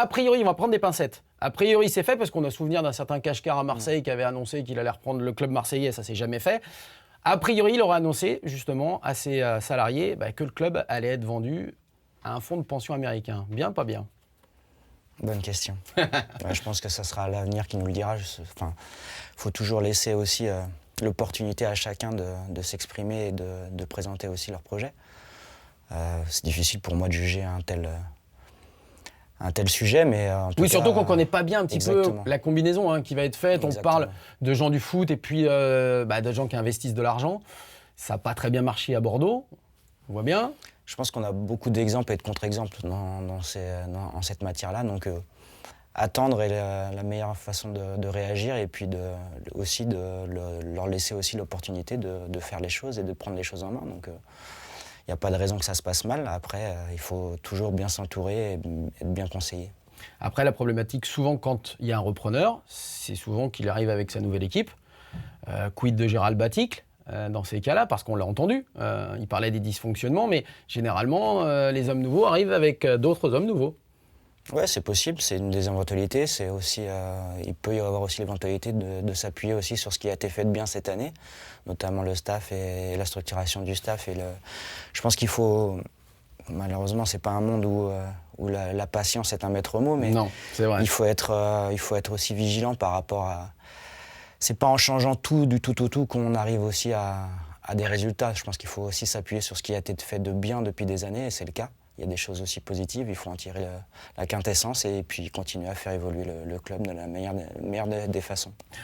A priori, on va prendre des pincettes. A priori, c'est fait parce qu'on a souvenir d'un certain Kachkar à Marseille qui avait annoncé qu'il allait reprendre le club marseillais, ça s'est jamais fait. A priori, il aura annoncé justement à ses salariés que le club allait être vendu à un fonds de pension américain. Bien, pas bien? Bonne question. Ouais, je pense que ça sera l'avenir qui nous le dira. Enfin, faut toujours laisser aussi l'opportunité à chacun de s'exprimer et de présenter aussi leur projet. C'est difficile pour moi de juger un tel sujet, mais en tout cas, Surtout qu'on ne connaît pas bien un petit exactement. peu la combinaison qui va être faite. Exactement. On parle de gens du foot et puis de gens qui investissent de l'argent. Ça n'a pas très bien marché à Bordeaux, on voit bien. Je pense qu'on a beaucoup d'exemples et de contre-exemples en cette matière-là. Donc, attendre est la meilleure façon de réagir et puis aussi de leur laisser aussi l'opportunité de faire les choses et de prendre les choses en main. Donc, il n'y a pas de raison que ça se passe mal. Après, il faut toujours bien s'entourer et être bien conseillé. Après, la problématique, souvent, quand il y a un repreneur, c'est souvent qu'il arrive avec sa nouvelle équipe. Quid de Gérald Baticle dans ces cas-là, parce qu'on l'a entendu. Il parlait des dysfonctionnements, mais généralement, les hommes nouveaux arrivent avec d'autres hommes nouveaux. Ouais, c'est possible, c'est une des éventualités. C'est aussi, il peut y avoir aussi l'éventualité de s'appuyer aussi sur ce qui a été fait de bien cette année, notamment le staff et la structuration du staff. Je pense qu'il faut, malheureusement, c'est pas un monde où la patience est un maître mot, mais non, c'est vrai. Il faut être aussi vigilant par rapport à. C'est pas en changeant tout du tout au tout qu'on arrive aussi à des résultats. Je pense qu'il faut aussi s'appuyer sur ce qui a été fait de bien depuis des années, et c'est le cas. Il y a des choses aussi positives, il faut en tirer la quintessence et puis continuer à faire évoluer le club de la meilleure des façons.